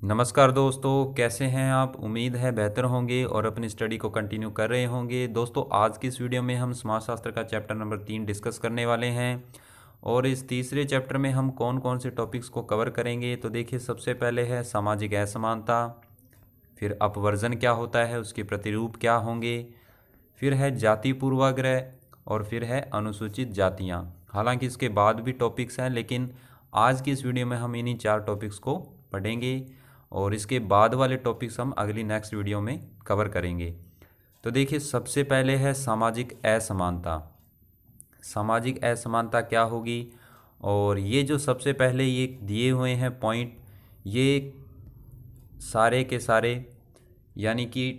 नमस्कार दोस्तों, कैसे हैं आप। उम्मीद है बेहतर होंगे और अपनी स्टडी को कंटिन्यू कर रहे होंगे। दोस्तों, आज की इस वीडियो में हम समाजशास्त्र का चैप्टर नंबर 3 डिस्कस करने वाले हैं। और इस तीसरे चैप्टर में हम कौन कौन से टॉपिक्स को कवर करेंगे, तो देखिए, सबसे पहले है सामाजिक असमानता, फिर अपवर्जन क्या होता है, उसके प्रतिरूप क्या होंगे, फिर है जाति पूर्वाग्रह, और फिर है अनुसूचित जातियाँ। हालांकि इसके बाद भी टॉपिक्स हैं, लेकिन आज की इस वीडियो में हम इन्हीं 4 टॉपिक्स को पढ़ेंगे और इसके बाद वाले टॉपिक्स हम अगली नेक्स्ट वीडियो में कवर करेंगे। तो देखिए, सबसे पहले है सामाजिक असमानता। सामाजिक असमानता क्या होगी, और ये जो सबसे पहले ये दिए हुए हैं पॉइंट, ये सारे के सारे यानी कि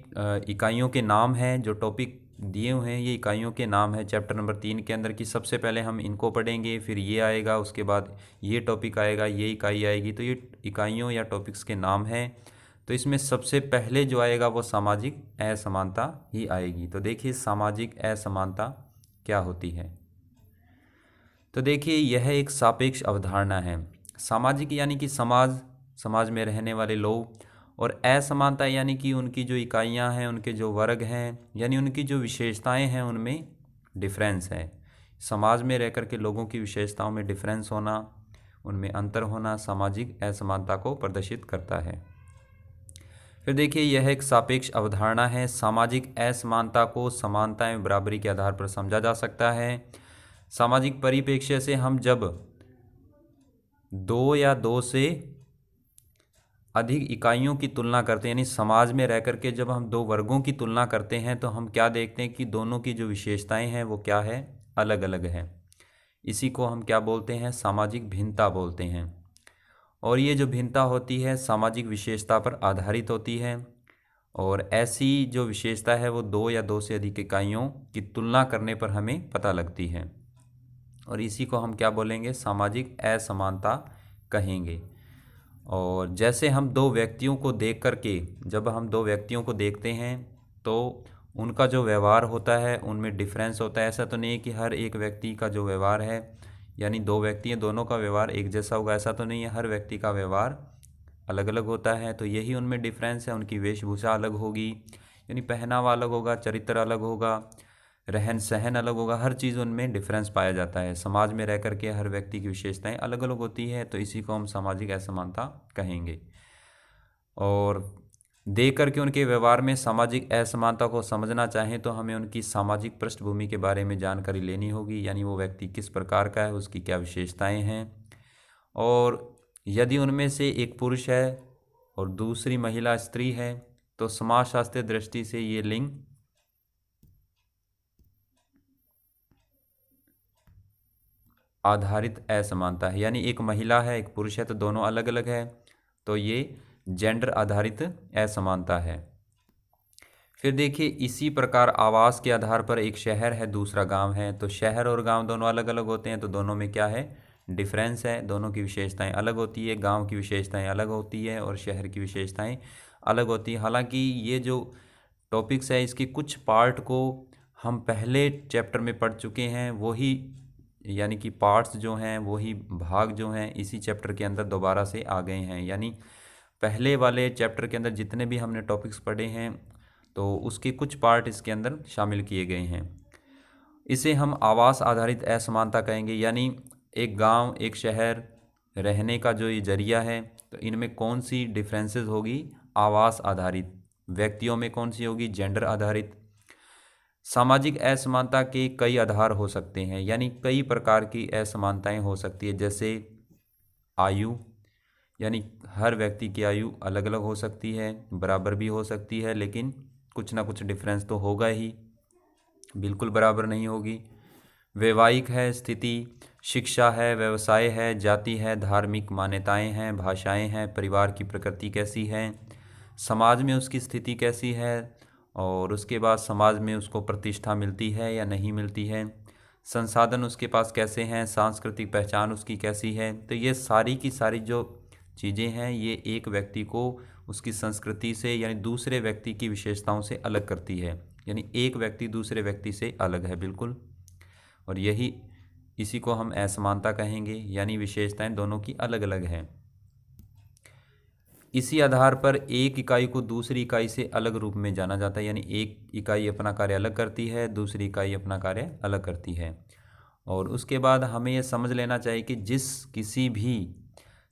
इकाइयों के नाम हैं। जो टॉपिक दिए हुए हैं ये इकाइयों के नाम हैं चैप्टर नंबर 3 के अंदर की। सबसे पहले हम इनको पढ़ेंगे, फिर ये आएगा, उसके बाद ये टॉपिक आएगा, ये इकाई आएगी। तो ये इकाइयों या टॉपिक्स के नाम हैं। तो इसमें सबसे पहले जो आएगा वो सामाजिक असमानता ही आएगी। तो देखिए, सामाजिक असमानता क्या होती है। तो देखिए, यह एक सापेक्ष अवधारणा है। सामाजिक यानी कि समाज में रहने वाले लोग, और असमानता यानी कि उनकी जो इकाइयां हैं, उनके जो वर्ग हैं, यानी उनकी जो विशेषताएं हैं उनमें डिफरेंस है। समाज में रहकर के लोगों की विशेषताओं में डिफरेंस होना, उनमें अंतर होना सामाजिक असमानता को प्रदर्शित करता है। फिर देखिए, यह एक सापेक्ष अवधारणा है। सामाजिक असमानता को समानता एवं बराबरी के आधार पर समझा जा सकता है। सामाजिक परिप्रेक्ष्य से हम जब दो या दो से अधिक इकाइयों की तुलना करते हैं, यानी समाज में रह करके जब हम दो वर्गों की तुलना करते हैं, तो हम क्या देखते हैं कि दोनों की जो विशेषताएं हैं वो क्या है, अलग अलग है। इसी को हम क्या बोलते हैं, सामाजिक भिन्नता बोलते हैं। और ये जो भिन्नता होती है सामाजिक विशेषता पर आधारित होती है, और ऐसी जो विशेषता है वो दो या दो से अधिक इकाइयों की तुलना करने पर हमें पता लगती है। और इसी को हम क्या बोलेंगे, सामाजिक असमानता कहेंगे। और जैसे हम दो व्यक्तियों को देख करके, जब हम दो व्यक्तियों को देखते हैं तो उनका जो व्यवहार होता है उनमें डिफरेंस होता है। ऐसा तो नहीं है कि हर एक व्यक्ति का जो व्यवहार है, यानी दो व्यक्ति हैं दोनों का व्यवहार एक जैसा होगा, ऐसा तो नहीं है। हर व्यक्ति का व्यवहार अलग अलग होता है। तो यही उनमें डिफरेंस है। उनकी वेशभूषा अलग होगी, यानी पहनावा अलग होगा, चरित्र अलग होगा, रहन सहन अलग होगा, हर चीज़ उनमें डिफरेंस पाया जाता है। समाज में रह करके हर व्यक्ति की विशेषताएं अलग अलग होती है। तो इसी को हम सामाजिक असमानता कहेंगे। और देख करके उनके व्यवहार में सामाजिक असमानता को समझना चाहें तो हमें उनकी सामाजिक पृष्ठभूमि के बारे में जानकारी लेनी होगी, यानी वो व्यक्ति किस प्रकार का है, उसकी क्या विशेषताएं हैं। और यदि उनमें से एक पुरुष है और दूसरी महिला स्त्री है, तो समाजशास्त्रीय दृष्टि से ये लिंग आधारित असमानता है। यानी एक महिला है एक पुरुष है तो दोनों अलग अलग है, तो ये जेंडर आधारित असमानता है। फिर देखिए, इसी प्रकार आवास के आधार पर एक शहर है दूसरा गांव है, तो शहर और गांव दोनों अलग अलग होते हैं। तो दोनों में क्या है, डिफरेंस है। दोनों की विशेषताएं अलग होती है, गांव की विशेषताएं अलग होती है और शहर की विशेषताएं अलग होती है। हालांकि ये जो टॉपिक्स है इसके कुछ पार्ट को हम पहले चैप्टर में पढ़ चुके हैं, वही यानी कि पार्ट्स जो हैं, वही भाग जो हैं इसी चैप्टर के अंदर दोबारा से आ गए हैं। यानी पहले वाले चैप्टर के अंदर जितने भी हमने टॉपिक्स पढ़े हैं तो उसके कुछ पार्ट इसके अंदर शामिल किए गए हैं। इसे हम आवास आधारित असमानता कहेंगे। यानी एक गांव एक शहर रहने का जो ये जरिया है, तो इनमें कौन सी डिफरेंसेस होगी, आवास आधारित। व्यक्तियों में कौन सी होगी, जेंडर आधारित। सामाजिक असमानता के कई आधार हो सकते हैं, यानी कई प्रकार की असमानताएं हो सकती है। जैसे आयु, यानी हर व्यक्ति की आयु अलग अलग हो सकती है, बराबर भी हो सकती है, लेकिन कुछ ना कुछ डिफरेंस तो होगा ही, बिल्कुल बराबर नहीं होगी। वैवाहिक है स्थिति, शिक्षा है, व्यवसाय है, जाति है, धार्मिक मान्यताएं हैं, भाषाएं हैं, परिवार की प्रकृति कैसी है, समाज में उसकी स्थिति कैसी है, और उसके बाद समाज में उसको प्रतिष्ठा मिलती है या नहीं मिलती है, संसाधन उसके पास कैसे हैं, सांस्कृतिक पहचान उसकी कैसी है। तो ये सारी की सारी जो चीज़ें हैं ये एक व्यक्ति को उसकी संस्कृति से, यानी दूसरे व्यक्ति की विशेषताओं से अलग करती है। यानी एक व्यक्ति दूसरे व्यक्ति से अलग है बिल्कुल, और यही इसी को हम असमानता कहेंगे, यानी विशेषताएं दोनों की अलग अलग हैं। इसी आधार पर एक इकाई को दूसरी इकाई से अलग रूप में जाना जाता है, यानी एक इकाई अपना कार्य अलग करती है, दूसरी इकाई अपना कार्य अलग करती है। और उसके बाद हमें यह समझ लेना चाहिए कि जिस किसी भी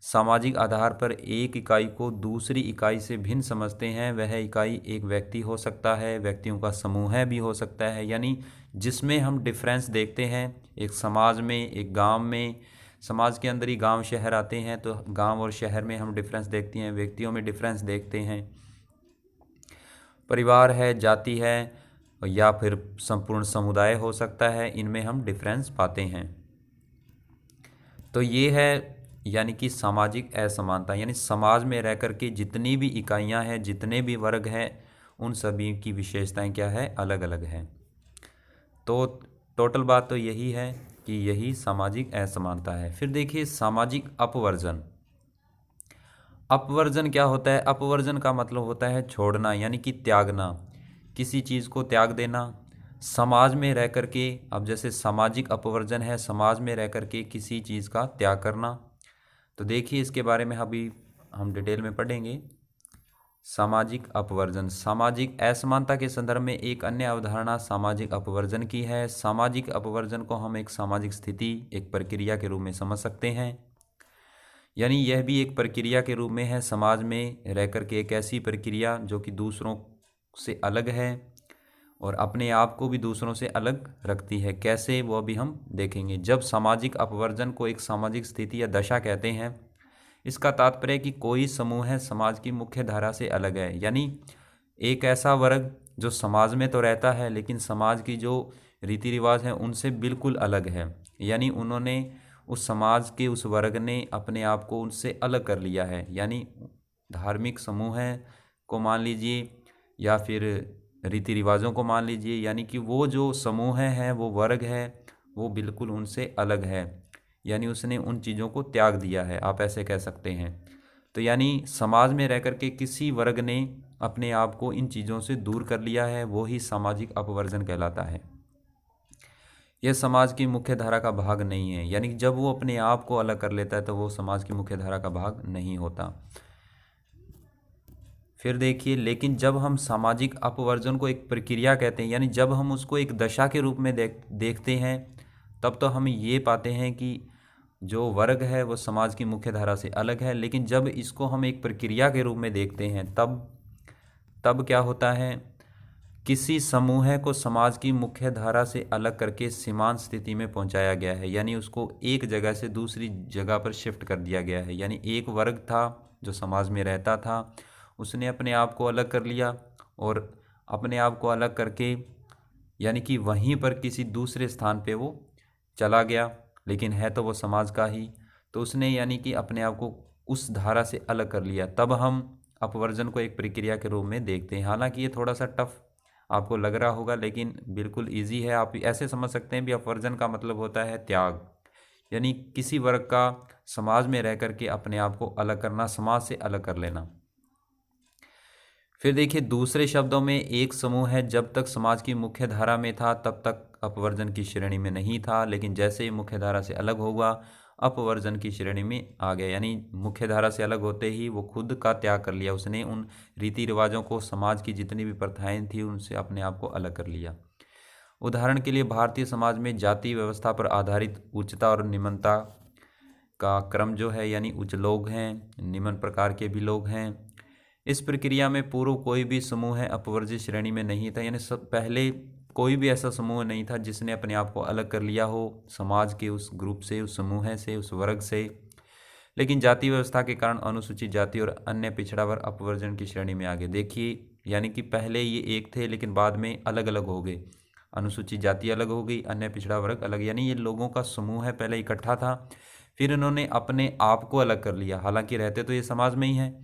सामाजिक आधार पर एक इकाई को दूसरी इकाई से भिन्न समझते हैं, वह इकाई एक व्यक्ति हो सकता है, व्यक्तियों का समूह भी हो सकता है। यानी जिसमें हम डिफरेंस देखते हैं एक समाज में, एक गांव में, समाज के अंदर ही गांव शहर आते हैं, तो गांव और शहर में हम डिफरेंस देखते हैं, व्यक्तियों में डिफरेंस देखते हैं, परिवार है, जाति है, या फिर संपूर्ण समुदाय हो सकता है, इनमें हम डिफरेंस पाते हैं। तो ये है यानी कि सामाजिक असमानता, यानी समाज में रह कर के जितनी भी इकाइयां हैं, जितने भी वर्ग हैं, उन सभी की विशेषताएं क्या है, अलग अलग हैं। तो टोटल बात तो यही है कि यही सामाजिक असमानता है। फिर देखिए सामाजिक अपवर्जन। अपवर्जन क्या होता है? अपवर्जन का मतलब होता है छोड़ना, यानी कि त्यागना, किसी चीज़ को त्याग देना। समाज में रह कर के, अब जैसे सामाजिक अपवर्जन है, समाज में रह कर के किसी चीज़ का त्याग करना। तो देखिए इसके बारे में अभी हम डिटेल में पढ़ेंगे। सामाजिक अपवर्जन, सामाजिक असमानता के संदर्भ में एक अन्य अवधारणा सामाजिक अपवर्जन की है। सामाजिक अपवर्जन को हम एक सामाजिक स्थिति, एक प्रक्रिया के रूप में समझ सकते हैं। यानी यह भी एक प्रक्रिया के रूप में है, समाज में रह कर के एक ऐसी प्रक्रिया जो कि दूसरों से अलग है और अपने आप को भी दूसरों से अलग रखती है। कैसे, वो अभी हम देखेंगे। जब सामाजिक अपवर्जन को एक सामाजिक स्थिति या दशा कहते हैं, इसका तात्पर्य है कि कोई समूह है समाज की मुख्य धारा से अलग है। यानी एक ऐसा वर्ग जो समाज में तो रहता है लेकिन समाज की जो रीति रिवाज हैं उनसे बिल्कुल अलग है। यानी उन्होंने, उस समाज के उस वर्ग ने अपने आप को उनसे अलग कर लिया है। यानी धार्मिक समूह है को मान लीजिए या फिर रीति रिवाजों को मान लीजिए, यानी कि वो जो समूह है, वो वर्ग है, वो बिल्कुल उनसे अलग है। यानी उसने उन चीज़ों को त्याग दिया है, आप ऐसे कह सकते हैं। तो यानी समाज में रह कर के किसी वर्ग ने अपने आप को इन चीज़ों से दूर कर लिया है, वो ही सामाजिक अपवर्जन कहलाता है। यह समाज की मुख्य धारा का भाग नहीं है। यानी जब वो अपने आप को अलग कर लेता है तो वो समाज की मुख्य धारा का भाग नहीं होता। फिर देखिए, लेकिन जब हम सामाजिक अपवर्जन को एक प्रक्रिया कहते हैं, यानी जब हम उसको एक दशा के रूप में देखते हैं, तब तो हम ये पाते हैं कि जो वर्ग है वो समाज की मुख्य धारा से अलग है। लेकिन जब इसको हम एक प्रक्रिया के रूप में देखते हैं, तब क्या होता है, किसी समूह को समाज की मुख्य धारा से अलग करके सीमांत स्थिति में पहुंचाया गया है। यानी उसको एक जगह से दूसरी जगह पर शिफ्ट कर दिया गया है। यानी एक वर्ग था जो समाज में रहता था, उसने अपने आप को अलग कर लिया और अपने आप को अलग करके यानी कि वहीं पर किसी दूसरे स्थान पे वो चला गया, लेकिन है तो वो समाज का ही। तो उसने यानी कि अपने आप को उस धारा से अलग कर लिया। तब हम अपवर्जन को एक प्रक्रिया के रूप में देखते हैं। हालांकि ये थोड़ा सा टफ आपको लग रहा होगा, लेकिन बिल्कुल ईजी है। आप ऐसे समझ सकते हैं भी अपवर्जन का मतलब होता है त्याग, यानी किसी वर्ग का समाज में रह कर के अपने आप को अलग करना, समाज से अलग कर लेना। फिर देखिए दूसरे शब्दों में, एक समूह है जब तक समाज की मुख्य धारा में था तब तक अपवर्जन की श्रेणी में नहीं था, लेकिन जैसे ही मुख्य धारा से अलग हुआ अपवर्जन की श्रेणी में आ गया। यानी मुख्य धारा से अलग होते ही वो खुद का त्याग कर लिया, उसने उन रीति रिवाजों को, समाज की जितनी भी प्रथाएं थी उनसे अपने आप को अलग कर लिया। उदाहरण के लिए भारतीय समाज में जाति व्यवस्था पर आधारित उच्चता और निम्नता का क्रम जो है, यानी उच्च लोग हैं, निम्न प्रकार के भी लोग हैं। इस प्रक्रिया में पूर्व कोई भी समूह है अपवर्जित श्रेणी में नहीं था। यानी सब पहले कोई भी ऐसा समूह नहीं था जिसने अपने आप को अलग कर लिया हो समाज के उस ग्रुप से, उस समूह से, उस वर्ग से। लेकिन जाति व्यवस्था के कारण अनुसूचित जाति और अन्य पिछड़ा वर्ग अपवर्जन की श्रेणी में आ गए। देखिए, यानी कि पहले ये एक थे लेकिन बाद में अलग अलग हो गए। अनुसूचित जाति अलग हो गई, अन्य पिछड़ा वर्ग अलग। यानी ये लोगों का समूह है, पहले इकट्ठा था, फिर इन्होंने अपने आप को अलग कर लिया। हालांकि रहते तो ये समाज में ही है,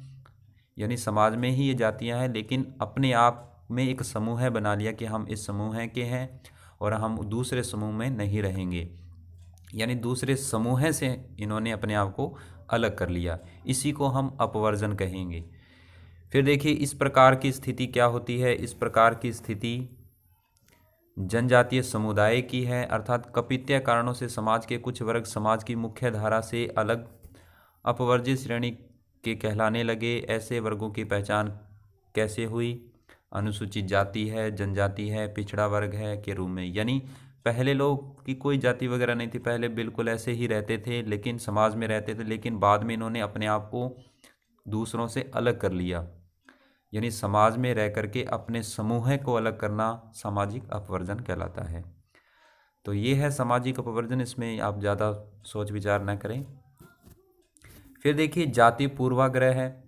यानी समाज में ही ये जातियां हैं, लेकिन अपने आप में एक समूह बना लिया कि हम इस समूह के हैं और हम दूसरे समूह में नहीं रहेंगे। यानी दूसरे समूह से इन्होंने अपने आप को अलग कर लिया। इसी को हम अपवर्जन कहेंगे। फिर देखिए इस प्रकार की स्थिति क्या होती है। इस प्रकार की स्थिति जनजातीय समुदाय की है, अर्थात कपित्य कारणों से समाज के कुछ वर्ग समाज की मुख्य धारा से अलग अपवर्जित श्रेणी के कहलाने लगे। ऐसे वर्गों की पहचान कैसे हुई? अनुसूचित जाति है, जनजाति है, पिछड़ा वर्ग है के रूप में। यानी पहले लोग की कोई जाति वगैरह नहीं थी, पहले बिल्कुल ऐसे ही रहते थे, लेकिन समाज में रहते थे, लेकिन बाद में इन्होंने अपने आप को दूसरों से अलग कर लिया। यानी समाज में रह करके अपने समूह को अलग करना सामाजिक अपवर्जन कहलाता है। तो ये है सामाजिक अपवर्जन, इसमें आप ज़्यादा सोच विचार न करें। फिर देखिए जाति पूर्वाग्रह है।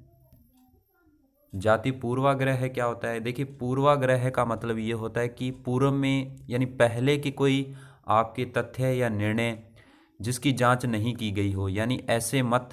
जाति पूर्वाग्रह क्या होता है? देखिए पूर्वाग्रह का मतलब ये होता है कि पूर्व में यानी पहले की कोई आपके तथ्य या निर्णय जिसकी जांच नहीं की गई हो, यानी ऐसे मत,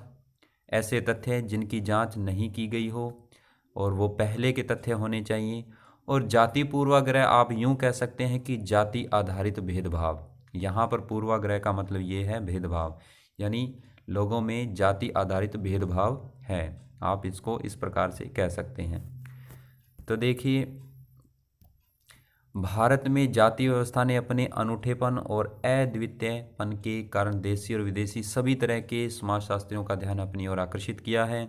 ऐसे तथ्य जिनकी जांच नहीं की गई हो और वो पहले के तथ्य होने चाहिए। और जाति पूर्वाग्रह आप यूं कह सकते हैं कि जाति आधारित भेदभाव। यहाँ पर पूर्वाग्रह का मतलब ये है भेदभाव, यानी लोगों में जाति आधारित भेदभाव है, आप इसको इस प्रकार से कह सकते हैं। तो देखिए भारत में जाति व्यवस्था ने अपने अनूठेपन और अद्वितीयपन के कारण देशी और विदेशी सभी तरह के समाजशास्त्रियों का ध्यान अपनी ओर आकर्षित किया है।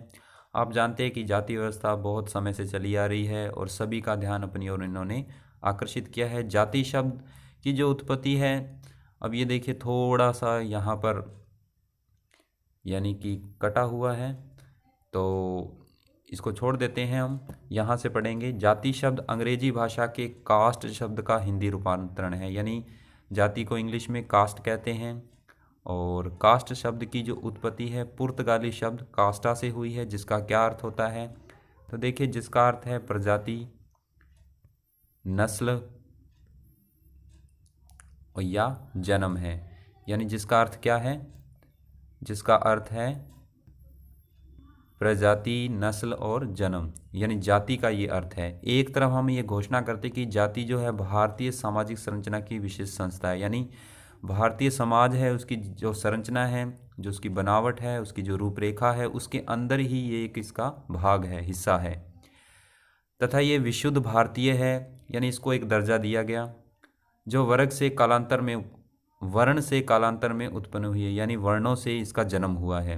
आप जानते हैं कि जाति व्यवस्था बहुत समय से चली आ रही है और सभी का ध्यान अपनी ओर इन्होंने आकर्षित किया है। जाति शब्द की जो उत्पत्ति है, अब ये देखिए थोड़ा सा यहाँ पर यानी कि कटा हुआ है, तो इसको छोड़ देते हैं, हम यहाँ से पढ़ेंगे। जाति शब्द अंग्रेजी भाषा के कास्ट शब्द का हिंदी रूपांतरण है, यानी जाति को इंग्लिश में कास्ट कहते हैं। और कास्ट शब्द की जो उत्पत्ति है पुर्तगाली शब्द कास्टा से हुई है, जिसका क्या अर्थ होता है? तो देखिए जिसका अर्थ है प्रजाति, नस्ल और या जन्म है। यानी जिसका अर्थ क्या है? जिसका अर्थ है प्रजाति, नस्ल और जन्म, यानी जाति का ये अर्थ है। एक तरफ हम ये घोषणा करते कि जाति जो है भारतीय सामाजिक संरचना की विशेष संस्था है, यानी भारतीय समाज है उसकी जो संरचना है, जो उसकी बनावट है, उसकी जो रूपरेखा है, उसके अंदर ही ये एक इसका भाग है, हिस्सा है, तथा ये विशुद्ध भारतीय है, यानी इसको एक दर्जा दिया गया जो वर्ण से कालांतर में उत्पन्न हुई है, यानी वर्णों से इसका जन्म हुआ है।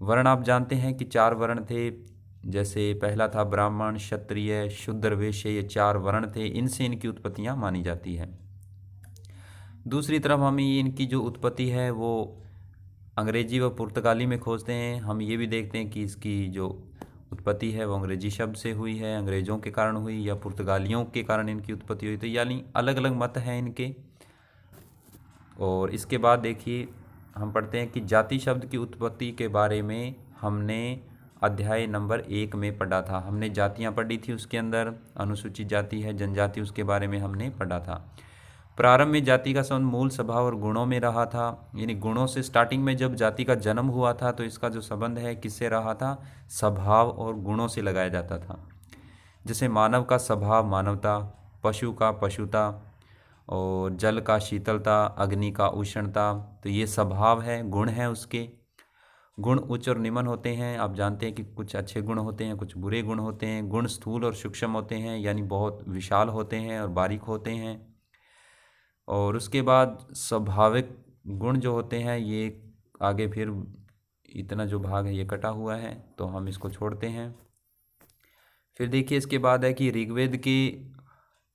वर्ण आप जानते हैं कि 4 वर्ण थे, जैसे पहला था ब्राह्मण, क्षत्रिय, शूद्र, वैश्य, ये 4 वर्ण थे, इनसे इनकी उत्पत्तियां मानी जाती है। दूसरी तरफ हम इनकी जो उत्पत्ति है वो अंग्रेजी व पुर्तगाली में खोजते हैं। हम ये भी देखते हैं कि इसकी जो उत्पत्ति है वो अंग्रेजी शब्द से हुई है, अंग्रेज़ों के कारण हुई या पुर्तगालियों के कारण इनकी उत्पत्ति हुई, तो यानी अलग अलग मत हैं इनके। और इसके बाद देखिए हम पढ़ते हैं कि जाति शब्द की उत्पत्ति के बारे में हमने अध्याय नंबर 1 में पढ़ा था। हमने जातियां पढ़ी थी, उसके अंदर अनुसूचित जाति है, जनजाति, उसके बारे में हमने पढ़ा था। प्रारंभ में जाति का संबंध मूल स्वभाव और गुणों में रहा था, यानी गुणों से। स्टार्टिंग में जब जाति का जन्म हुआ था तो इसका जो संबंध है किससे रहा था? स्वभाव और गुणों से लगाया जाता था। जैसे मानव का स्वभाव मानवता, पशु का पशुता, और जल का शीतलता, अग्नि का उष्णता, तो ये स्वभाव है, गुण है उसके। गुण उच्च और निम्न होते हैं। आप जानते हैं कि कुछ अच्छे गुण होते हैं, कुछ बुरे गुण होते हैं। गुण स्थूल और सूक्ष्म होते हैं, यानी बहुत विशाल होते हैं और बारीक होते हैं। और उसके बाद स्वाभाविक गुण जो होते हैं, ये आगे फिर इतना जो भाग है ये कटा हुआ है, तो हम इसको छोड़ते हैं। फिर देखिए इसके बाद है कि ऋग्वेद की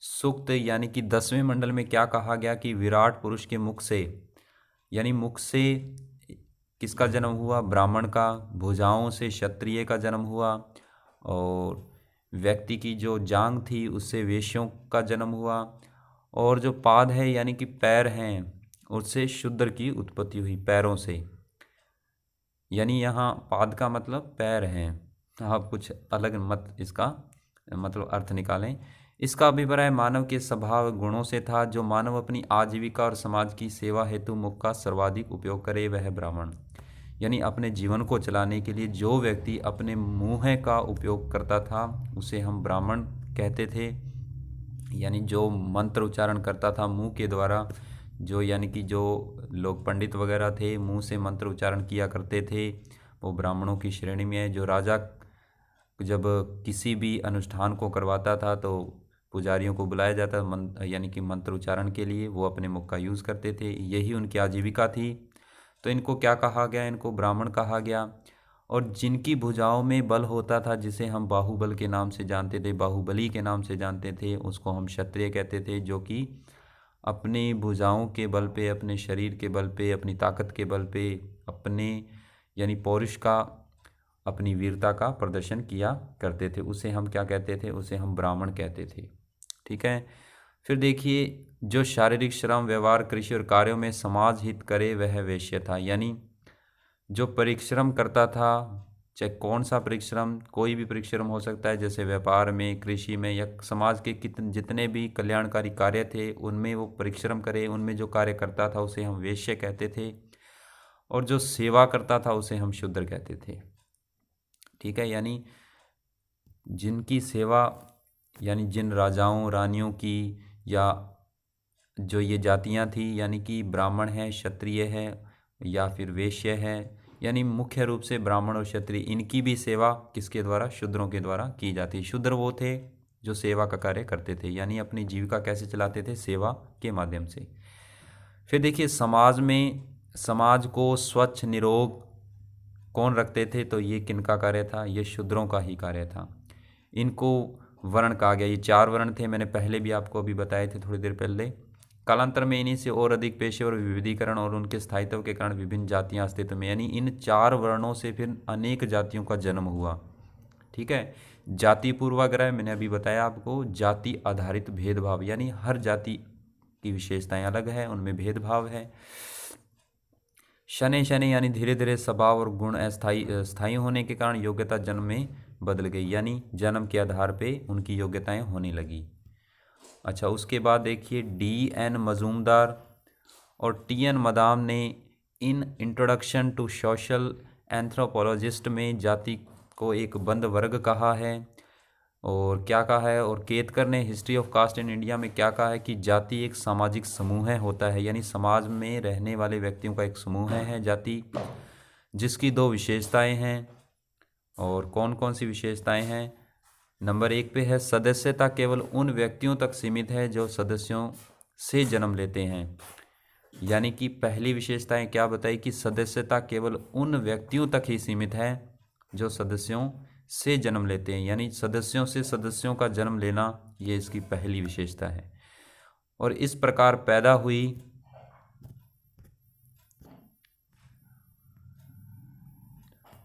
सूक्त यानी कि 10वें मंडल में क्या कहा गया कि विराट पुरुष के मुख से, यानी मुख से किसका जन्म हुआ? ब्राह्मण का। भुजाओं से क्षत्रिय का जन्म हुआ, और व्यक्ति की जो जांघ थी उससे वेश्यों का जन्म हुआ, और जो पाद है यानी कि पैर हैं उससे शूद्र की उत्पत्ति हुई, पैरों से। यानी यहाँ पाद का मतलब पैर हैं, आप कुछ अलग मत इसका मतलब अर्थ निकालें। इसका अभिप्राय मानव के स्वभाव गुणों से था। जो मानव अपनी आजीविका और समाज की सेवा हेतु मुख का सर्वाधिक उपयोग करे वह ब्राह्मण, यानी अपने जीवन को चलाने के लिए जो व्यक्ति अपने मुँह का उपयोग करता था उसे हम ब्राह्मण कहते थे। यानी जो मंत्र उच्चारण करता था मुंह के द्वारा, जो यानी कि जो लोग पंडित वगैरह थे मुंह से मंत्र उच्चारण किया करते थे, वो ब्राह्मणों की श्रेणी में है। जो राजा जब किसी भी अनुष्ठान को करवाता था तो पुजारियों को बुलाया जाता यानी कि मंत्र उच्चारण के लिए, वो अपने मुख का यूज़ करते थे, यही उनकी आजीविका थी। तो इनको क्या कहा गया? इनको ब्राह्मण कहा गया। और जिनकी भुजाओं में बल होता था, जिसे हम बाहुबल के नाम से जानते थे, बाहुबली के नाम से जानते थे, उसको हम क्षत्रिय कहते थे, जो कि अपनी भुजाओं के बल पे, अपने शरीर के बल पे, अपनी ताकत के बल पे, अपने यानी पौरुष का, अपनी वीरता का प्रदर्शन किया करते थे। उसे हम क्या कहते थे? उसे हम ब्राह्मण कहते थे। ठीक है। फिर देखिए, जो शारीरिक श्रम, व्यवहार, कृषि और कार्यों में समाज हित करे वह वैश्य था। यानी जो परिश्रम करता था, चाहे कौन सा परिश्रम, कोई भी परिश्रम हो सकता है, जैसे व्यापार में, कृषि में, या समाज के जितने भी कल्याणकारी कार्य थे उनमें वो परिश्रम करे, उनमें जो कार्य करता था उसे हम वैश्य कहते थे, और जो सेवा करता था उसे हम शूद्र कहते थे। ठीक है। यानी जिनकी सेवा, यानी जिन राजाओं रानियों की, या जो ये जातियां थी, यानी कि ब्राह्मण है, क्षत्रिय है, या फिर वैश्य है, यानी मुख्य रूप से ब्राह्मण और क्षत्रिय, इनकी भी सेवा किसके द्वारा? शूद्रों के द्वारा की जाती। शूद्र वो थे जो सेवा का कार्य करते थे, यानी अपनी जीविका कैसे चलाते थे? सेवा के माध्यम से। फिर देखिए, समाज में, समाज को स्वच्छ निरोग कौन रखते थे? तो ये किनका कार्य था? ये शूद्रों का ही कार्य था। इनको वर्ण कहा गया। ये 4 वर्ण थे, मैंने पहले भी आपको अभी बताए थे थोड़ी देर पहले। कालांतर में इन्हीं से और अधिक पेशेवर विविधीकरण और उनके स्थायित्व के कारण विभिन्न जातियां अस्तित्व में, यानी इन 4 वर्णों से फिर अनेक जातियों का जन्म हुआ। ठीक है। जाति पूर्वाग्रह मैंने अभी बताया आपको, जाति आधारित भेदभाव, यानी हर जाति की विशेषताएं अलग है, उनमें भेदभाव है। शनै शनै यानी धीरे धीरे स्वभाव और गुण स्थायी होने के कारण योग्यता जन्म में बदल गई, यानी जन्म के आधार पे उनकी योग्यताएं होने लगी। अच्छा, उसके बाद देखिए, D.N. मजूमदार और T.N. मदाम ने in introduction to social anthropologist में जाति को एक बंद वर्ग कहा है। और क्या कहा है? और केतकर ने history of caste in India में क्या कहा है? कि जाति एक सामाजिक समूह होता है, यानी समाज में रहने वाले व्यक्तियों का एक समूह है जाति, जिसकी 2 विशेषताएं हैं। और कौन कौन सी विशेषताएं हैं? नंबर 1 पे है, सदस्यता केवल उन व्यक्तियों तक सीमित है जो सदस्यों से जन्म लेते हैं। यानी कि पहली विशेषताएं क्या बताई? कि सदस्यता केवल उन व्यक्तियों तक ही सीमित है जो सदस्यों से जन्म लेते हैं, यानी सदस्यों से सदस्यों का जन्म लेना, ये इसकी पहली विशेषता है। और इस प्रकार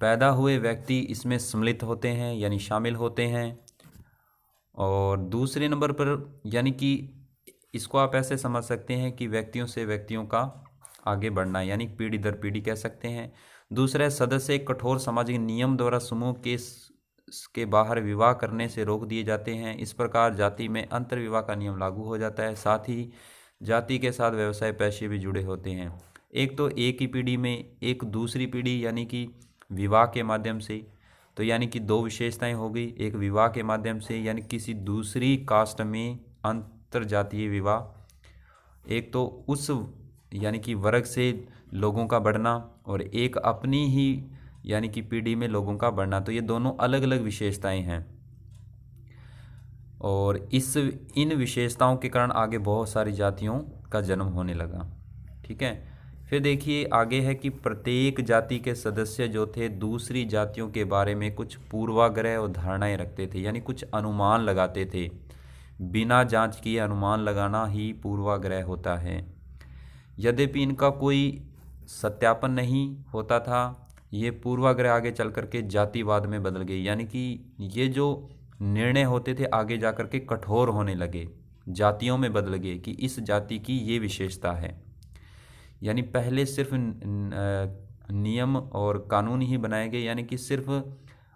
पैदा हुए व्यक्ति इसमें सम्मिलित होते हैं, यानी शामिल होते हैं। और दूसरे नंबर पर, यानी कि इसको आप ऐसे समझ सकते हैं कि व्यक्तियों से व्यक्तियों का आगे बढ़ना, यानी पीढ़ी दर पीढ़ी कह सकते हैं। दूसरा, सदस्य एक कठोर सामाजिक नियम द्वारा समूह के बाहर विवाह करने से रोक दिए जाते हैं। इस प्रकार जाति में अंतर विवाह का नियम लागू हो जाता है। साथ ही जाति के साथ व्यवसाय पेशे भी जुड़े होते हैं। एक तो एक ही पीढ़ी में, एक दूसरी पीढ़ी, यानी कि विवाह के माध्यम से, तो यानी कि 2 विशेषताएं हो गई। एक विवाह के माध्यम से, यानी किसी दूसरी कास्ट में अंतर जातीय विवाह, एक तो उस यानी कि वर्ग से लोगों का बढ़ना, और एक अपनी ही यानी कि पीढ़ी में लोगों का बढ़ना। तो ये दोनों अलग अलग विशेषताएं हैं, और इन विशेषताओं के कारण आगे बहुत सारी जातियों का जन्म होने लगा। ठीक है। फिर देखिए, आगे है कि प्रत्येक जाति के सदस्य जो थे दूसरी जातियों के बारे में कुछ पूर्वाग्रह और धारणाएं रखते थे, यानी कुछ अनुमान लगाते थे। बिना जांच किए अनुमान लगाना ही पूर्वाग्रह होता है। यद्यपि इनका कोई सत्यापन नहीं होता था, ये पूर्वाग्रह आगे चल करके जातिवाद में बदल गई, यानी कि ये जो निर्णय होते थे आगे जा कर के कठोर होने लगे, जातियों में बदल गए कि इस जाति की ये विशेषता है। यानी पहले सिर्फ नियम और कानून ही बनाए गए, यानी कि सिर्फ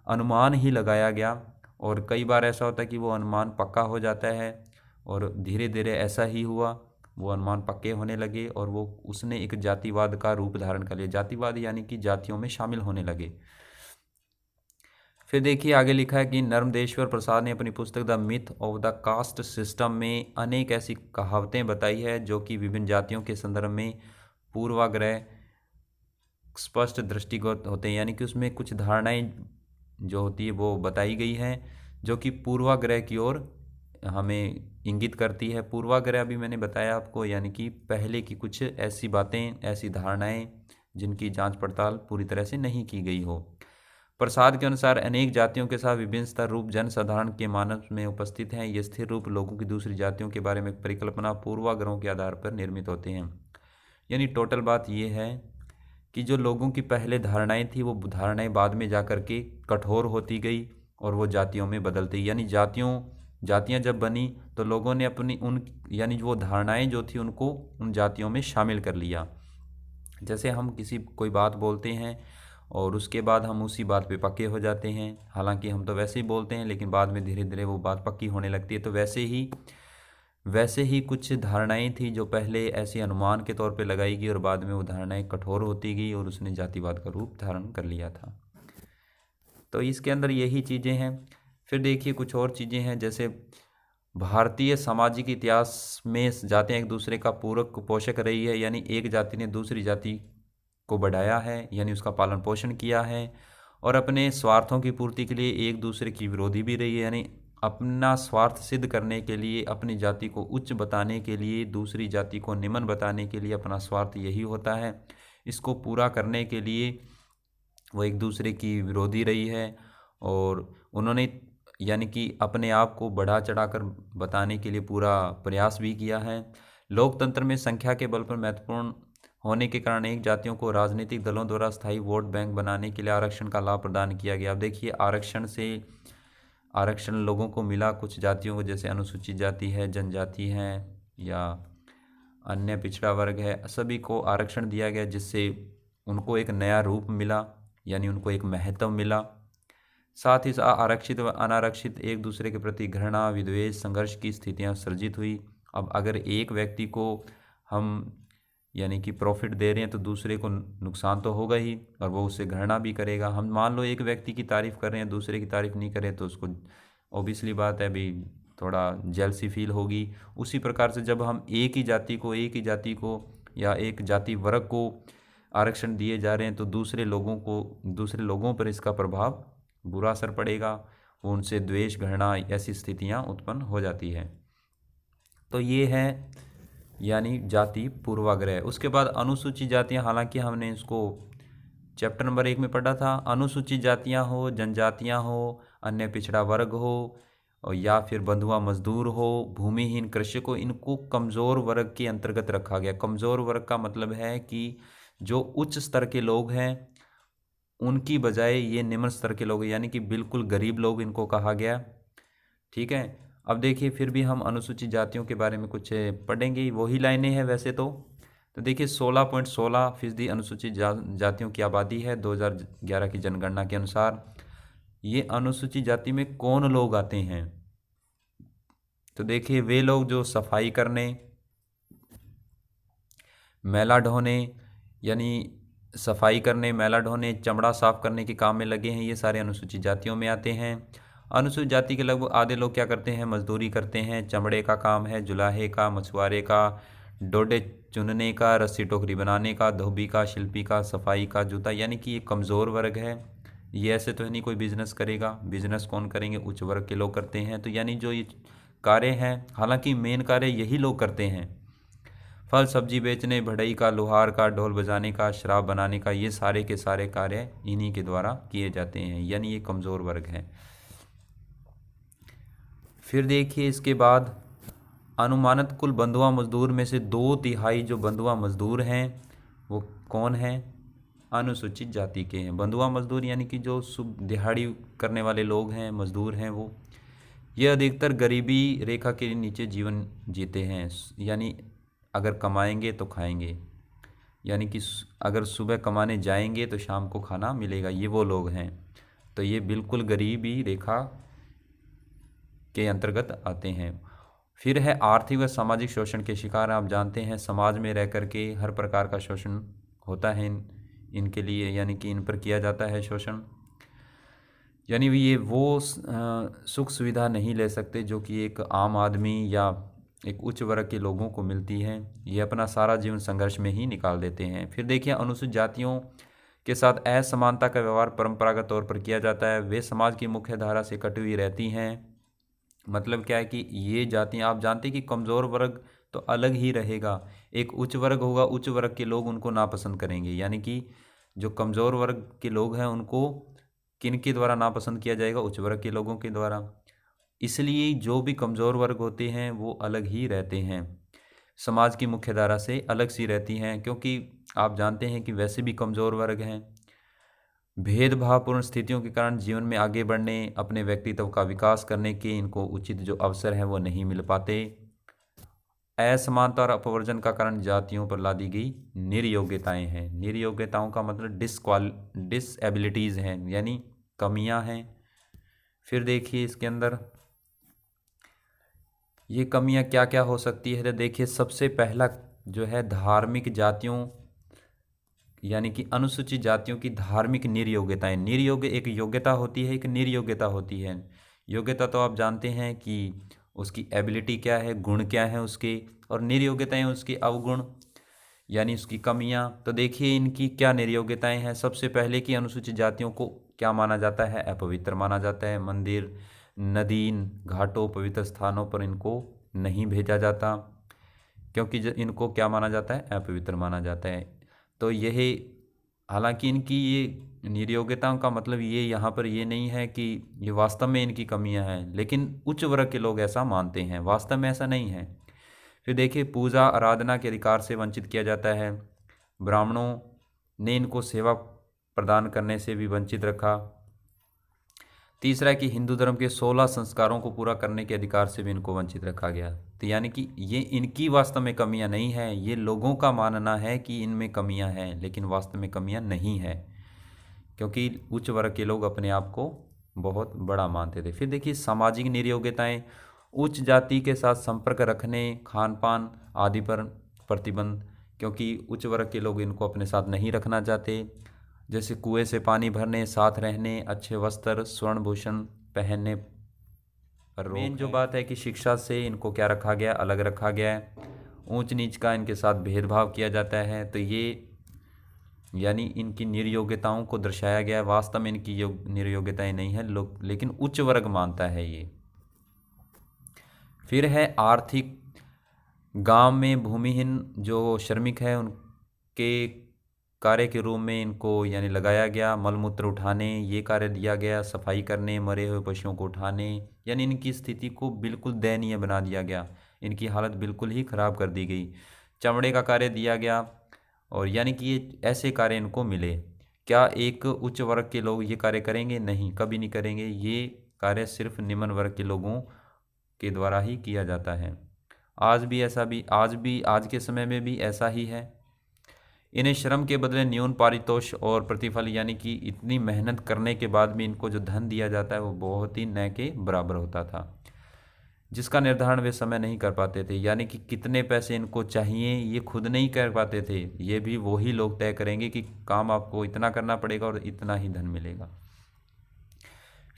अनुमान ही लगाया गया, और कई बार ऐसा होता है कि वो अनुमान पक्का हो जाता है, और धीरे धीरे ऐसा ही हुआ, वो अनुमान पक्के होने लगे और वो उसने एक जातिवाद का रूप धारण कर लिया। जातिवाद यानी कि जातियों में शामिल होने लगे। फिर देखिए, आगे लिखा है कि नर्मदेश्वर प्रसाद ने अपनी पुस्तक the myth of the caste system में अनेक ऐसी कहावतें बताई है जो कि विभिन्न जातियों के संदर्भ में पूर्वाग्रह स्पष्ट दृष्टिगत होते हैं, यानी कि उसमें कुछ धारणाएं जो होती है वो बताई गई हैं जो कि पूर्वाग्रह की ओर हमें इंगित करती है। पूर्वाग्रह अभी मैंने बताया आपको, यानी कि पहले की कुछ ऐसी बातें, ऐसी धारणाएं जिनकी जांच पड़ताल पूरी तरह से नहीं की गई हो। प्रसाद के अनुसार अनेक जातियों के साथ विभिन्न स्तर रूप जनसाधारण के मानस में उपस्थित हैं। ये स्थिर रूप लोगों की दूसरी जातियों के बारे में परिकल्पना पूर्वाग्रहों के आधार पर निर्मित होते हैं। यानी टोटल बात ये है कि जो लोगों की पहले धारणाएं थी वो धारणाएं बाद में जा कर के कठोर होती गई और वो जातियों में बदलती, यानी जातियां जब बनी तो लोगों ने अपनी उन यानी वो धारणाएं जो थी उनको उन जातियों में शामिल कर लिया। जैसे हम किसी कोई बात बोलते हैं और उसके बाद हम उसी बात पे पक्के हो जाते हैं, हालांकि हम तो वैसे ही बोलते हैं लेकिन बाद में धीरे धीरे वो बात पक्की होने लगती है। तो वैसे ही कुछ धारणाएं थी जो पहले ऐसे अनुमान के तौर पे लगाई गई और बाद में वो धारणाएं कठोर होती गई और उसने जातिवाद का रूप धारण कर लिया था। तो इसके अंदर यही चीज़ें हैं। फिर देखिए कुछ और चीज़ें हैं, जैसे भारतीय सामाजिक इतिहास में जातियाँ एक दूसरे का पूरक पोषक रही है, यानी एक जाति ने दूसरी जाति को बढ़ाया है, यानी उसका पालन पोषण किया है, और अपने स्वार्थों की पूर्ति के लिए एक दूसरे की विरोधी भी रही है। यानी अपना स्वार्थ सिद्ध करने के लिए, अपनी जाति को उच्च बताने के लिए, दूसरी जाति को निम्न बताने के लिए अपना स्वार्थ यही होता है। इसको पूरा करने के लिए वो एक दूसरे की विरोधी रही है और उन्होंने यानी कि अपने आप को बढ़ा चढ़ाकर बताने के लिए पूरा प्रयास भी किया है। लोकतंत्र में संख्या के बल पर महत्वपूर्ण होने के कारण एक जातियों को राजनीतिक दलों द्वारा स्थायी वोट बैंक बनाने के लिए आरक्षण का लाभ प्रदान किया गया। अब देखिए आरक्षण लोगों को मिला, कुछ जातियों को, जैसे अनुसूचित जाति है, जनजाति हैं या अन्य पिछड़ा वर्ग है, सभी को आरक्षण दिया गया, जिससे उनको एक नया रूप मिला, यानी उनको एक महत्व मिला। साथ ही आरक्षित व अनारक्षित एक दूसरे के प्रति घृणा, विद्वेष, संघर्ष की स्थितियां सर्जित हुई। अब अगर एक व्यक्ति को हम यानी कि प्रॉफिट दे रहे हैं तो दूसरे को नुकसान तो होगा ही और वो उससे घृणा भी करेगा। हम मान लो एक व्यक्ति की तारीफ़ कर रहे हैं, दूसरे की तारीफ़ नहीं करें तो उसको ऑब्वियसली बात है भाई थोड़ा जेलसी फील होगी। उसी प्रकार से जब हम एक ही जाति को या एक जाति वर्ग को आरक्षण दिए जा रहे हैं तो दूसरे लोगों पर इसका प्रभाव बुरा असर पड़ेगा, वो उनसे द्वेष, घृणा, ऐसी स्थितियां उत्पन्न हो जाती है। तो ये है यानी जाति पूर्वाग्रह। उसके बाद अनुसूचित जातियां, हालांकि हमने इसको चैप्टर नंबर 1 में पढ़ा था। अनुसूचित जातियां हो, जनजातियां हो, अन्य पिछड़ा वर्ग हो और या फिर बंधुआ मजदूर हो, भूमिहीन कृषक हो, इनको कमज़ोर वर्ग के अंतर्गत रखा गया। कमज़ोर वर्ग का मतलब है कि जो उच्च स्तर के लोग हैं उनकी बजाय ये निम्न स्तर के लोग, यानी कि बिल्कुल गरीब लोग इनको कहा गया। ठीक है, अब देखिए फिर भी हम अनुसूचित जातियों के बारे में कुछ पढ़ेंगे, वही लाइनें हैं वैसे तो देखिए 16.16% अनुसूचित जातियों की आबादी है 2011 की जनगणना के अनुसार। ये अनुसूचित जाति में कौन लोग आते हैं? तो देखिए वे लोग जो सफाई करने, मैला ढोने, यानी सफाई करने, मैला ढोने, चमड़ा साफ करने के काम में लगे हैं, ये सारे अनुसूचित जातियों में आते हैं। अनुसूचित जाति के लगभग आधे लोग क्या करते हैं? मजदूरी करते हैं। चमड़े का काम है, जुलाहे का, मछुआरे का, डोडे चुनने का, रस्सी टोकरी बनाने का, धोबी का, शिल्पी का, सफाई का, जूता, यानी कि ये कमज़ोर वर्ग है। ये ऐसे तो है नहीं कोई बिजनेस करेगा, बिजनेस कौन करेंगे? उच्च वर्ग के लोग करते हैं। तो यानी जो ये कार्य हैं, हालांकि मेन कार्य यही लोग करते हैं, फल सब्जी बेचने, बढ़ई का, लोहार का, ढोल बजाने का, शराब बनाने का, ये सारे के सारे कार्य इन्हीं के द्वारा किए जाते हैं, यानी ये कमज़ोर वर्ग है। फिर देखिए इसके बाद अनुमानित कुल बंधुआ मजदूर में से 2/3 जो बंधुआ मजदूर हैं वो कौन हैं? अनुसूचित जाति के हैं। बंधुआ मजदूर यानी कि जो सुबह दिहाड़ी करने वाले लोग हैं, मजदूर हैं, वो ये अधिकतर गरीबी रेखा के नीचे जीवन जीते हैं। यानी अगर कमाएंगे तो खाएंगे, यानी कि अगर सुबह कमाने जाएंगे तो शाम को खाना मिलेगा, ये वो लोग हैं। तो ये बिल्कुल गरीबी रेखा के अंतर्गत आते हैं। फिर है आर्थिक व सामाजिक शोषण के शिकार। आप जानते हैं समाज में रह कर के हर प्रकार का शोषण होता है इनके लिए, यानी कि इन पर किया जाता है शोषण। यानी ये वो सुख सुविधा नहीं ले सकते जो कि एक आम आदमी या एक उच्च वर्ग के लोगों को मिलती है। ये अपना सारा जीवन संघर्ष में ही निकाल देते हैं। फिर देखिए अनुसूचित जातियों के साथ असमानता का व्यवहार परंपरागत तौर पर किया जाता है। वे समाज की मुख्य धारा से कटी हुई रहती हैं। मतलब क्या है कि ये जातियाँ, आप जानते हैं कि कमज़ोर वर्ग तो अलग ही रहेगा, एक उच्च वर्ग होगा, उच्च वर्ग के लोग उनको नापसंद करेंगे, यानी कि जो कमज़ोर वर्ग के लोग हैं उनको किन के द्वारा नापसंद किया जाएगा? उच्च वर्ग के लोगों के द्वारा। इसलिए जो भी कमज़ोर वर्ग होते हैं वो अलग ही रहते हैं, समाज की मुख्य धारा से अलग सी रहती हैं, क्योंकि आप जानते हैं कि वैसे भी कमज़ोर वर्ग हैं। भेदभावपूर्ण स्थितियों के कारण जीवन में आगे बढ़ने, अपने व्यक्तित्व का विकास करने के इनको उचित जो अवसर हैं वो नहीं मिल पाते। असमानता और अपवर्जन का कारण जातियों पर लादी गई निर्योग्यताएं हैं। निर्योग्यताओं का मतलब डिसएबिलिटीज़ हैं, यानी कमियां हैं। फिर देखिए इसके अंदर ये कमियां क्या क्या हो सकती है। तो देखिए सबसे पहला जो है धार्मिक जातियों यानी कि अनुसूचित जातियों की धार्मिक निर्योग्यताएं। निर्योग्य एक योग्यता होती है, एक निर्योग्यता होती है। योग्यता तो आप जानते हैं कि उसकी एबिलिटी क्या है, गुण क्या है उसके, और निर्योग्यताएं उसके अवगुण यानी उसकी कमियां। तो देखिए इनकी क्या निर्योग्यताएं हैं। सबसे पहले कि अनुसूचित जातियों को क्या माना जाता है? अपवित्र माना जाता है। मंदिर, नदी, घाटों, पवित्र स्थानों पर इनको नहीं भेजा जाता, क्योंकि इनको क्या माना जाता है? अपवित्र माना जाता है। तो यही, हालांकि इनकी ये निर्योग्यताओं का मतलब ये यहाँ पर ये नहीं है कि ये वास्तव में इनकी कमियां हैं, लेकिन उच्च वर्ग के लोग ऐसा मानते हैं, वास्तव में ऐसा नहीं है। फिर देखिए पूजा आराधना के अधिकार से वंचित किया जाता है। ब्राह्मणों ने इनको सेवा प्रदान करने से भी वंचित रखा। तीसरा है कि हिंदू धर्म के 16 संस्कारों को पूरा करने के अधिकार से भी इनको वंचित रखा गया। तो यानी कि ये इनकी वास्तव में कमियां नहीं हैं, ये लोगों का मानना है कि इनमें कमियां हैं, लेकिन वास्तव में कमियां नहीं हैं, क्योंकि उच्च वर्ग के लोग अपने आप को बहुत बड़ा मानते थे। फिर देखिए सामाजिक निर्योग्यताएं, उच्च जाति के साथ संपर्क रखने, खान पान आदि पर प्रतिबंध, क्योंकि उच्च वर्ग के लोग इनको अपने साथ नहीं रखना चाहते। जैसे कुएं से पानी भरने, साथ रहने, अच्छे वस्त्र, स्वर्ण भूषण पहनने पर रोक। मेन जो बात है कि शिक्षा से इनको क्या रखा गया? अलग रखा गया है। ऊंच नीच का इनके साथ भेदभाव किया जाता है। तो ये यानी इनकी निर्योग्यताओं को दर्शाया गया है। वास्तव में इनकी निर्योग्यताएं नहीं है लोग, लेकिन उच्च वर्ग मानता है ये। फिर है आर्थिक, गांव में भूमिहीन जो श्रमिक है उनके कार्य के रूप में इनको यानी लगाया गया। मलमूत्र उठाने ये कार्य दिया गया, सफाई करने, मरे हुए पशुओं को उठाने, यानी इनकी स्थिति को बिल्कुल दयनीय बना दिया गया, इनकी हालत बिल्कुल ही खराब कर दी गई। चमड़े का कार्य दिया गया, और यानी कि ये ऐसे कार्य इनको मिले। क्या एक उच्च वर्ग के लोग ये कार्य करेंगे? नहीं, कभी नहीं करेंगे। ये कार्य सिर्फ निम्न वर्ग के लोगों के द्वारा ही किया जाता है। आज के समय में भी ऐसा ही है। इन्हें श्रम के बदले न्यून पारितोष और प्रतिफल, यानी कि इतनी मेहनत करने के बाद भी इनको जो धन दिया जाता है वो बहुत ही न के बराबर होता था, जिसका निर्धारण वे समय नहीं कर पाते थे। यानी कि कितने पैसे इनको चाहिए ये खुद नहीं कर पाते थे, ये भी वही लोग तय करेंगे कि काम आपको इतना करना पड़ेगा और इतना ही धन मिलेगा।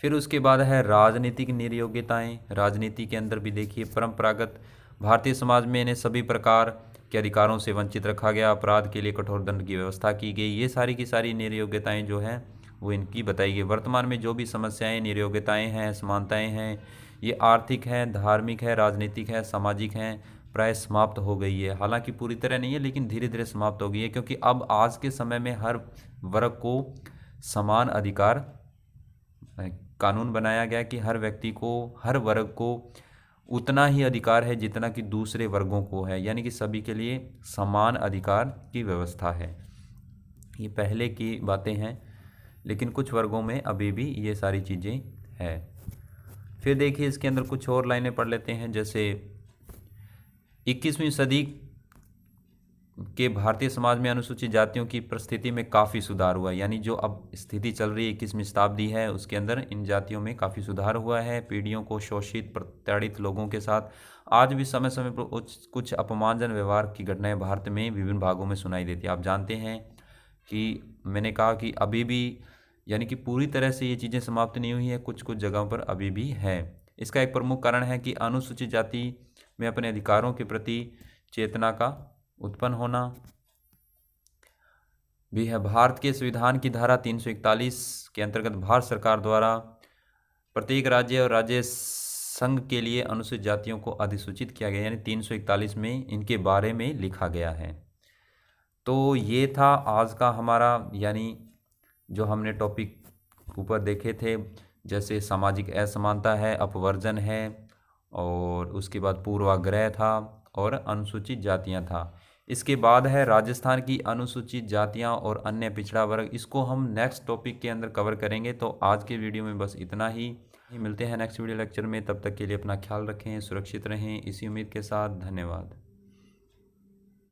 फिर उसके बाद है राजनीतिक निर्योग्यताएं। राजनीति के अंदर भी देखिए परंपरागत भारतीय समाज में इन्हें सभी प्रकार के अधिकारों से वंचित रखा गया। अपराध के लिए कठोर दंड की व्यवस्था की गई। ये सारी की सारी निर्योग्यताएं जो हैं वो इनकी बताई गई। वर्तमान में जो भी समस्याएं, निर्योग्यताएं हैं, असमानताएं हैं, ये आर्थिक हैं, धार्मिक है, राजनीतिक है, सामाजिक हैं, प्राय समाप्त हो गई है। हालांकि पूरी तरह नहीं है, लेकिन धीरे धीरे समाप्त हो गई है, क्योंकि अब आज के समय में हर वर्ग को समान अधिकार, कानून बनाया गया कि हर व्यक्ति को, हर वर्ग को उतना ही अधिकार है जितना कि दूसरे वर्गों को है, यानी कि सभी के लिए समान अधिकार की व्यवस्था है। ये पहले की बातें हैं, लेकिन कुछ वर्गों में अभी भी ये सारी चीज़ें हैं। फिर देखिए इसके अंदर कुछ और लाइनें पढ़ लेते हैं। जैसे 21वीं सदी के भारतीय समाज में अनुसूचित जातियों की परिस्थिति में काफ़ी सुधार हुआ। यानी जो अब स्थिति चल रही है 21वीं शताब्दी है, उसके अंदर इन जातियों में काफ़ी सुधार हुआ है। पीढ़ियों को शोषित, प्रताड़ित लोगों के साथ आज भी समय समय पर कुछ अपमानजनक व्यवहार की घटनाएं भारत में विभिन्न भागों में सुनाई देती है। आप जानते हैं कि मैंने कहा कि अभी भी, यानी कि पूरी तरह से ये चीज़ें समाप्त नहीं हुई है, कुछ कुछ जगहों पर अभी भी है। इसका एक प्रमुख कारण है कि अनुसूचित जाति में अपने अधिकारों के प्रति चेतना का उत्पन्न होना भी है। भारत के संविधान की धारा 341 के अंतर्गत भारत सरकार द्वारा प्रत्येक राज्य और राज्य संघ के लिए अनुसूचित जातियों को अधिसूचित किया गया, यानी 341 में इनके बारे में लिखा गया है। तो ये था आज का हमारा, यानी जो हमने टॉपिक ऊपर देखे थे, जैसे सामाजिक असमानता है, अपवर्जन है, और उसके बाद पूर्वाग्रह था और अनुसूचित जातियां था। इसके बाद है राजस्थान की अनुसूचित जातियां और अन्य पिछड़ा वर्ग। इसको हम नेक्स्ट टॉपिक के अंदर कवर करेंगे। तो आज के वीडियो में बस इतना ही। मिलते हैं नेक्स्ट वीडियो लेक्चर में। तब तक के लिए अपना ख्याल रखें, सुरक्षित रहें, इसी उम्मीद के साथ। धन्यवाद।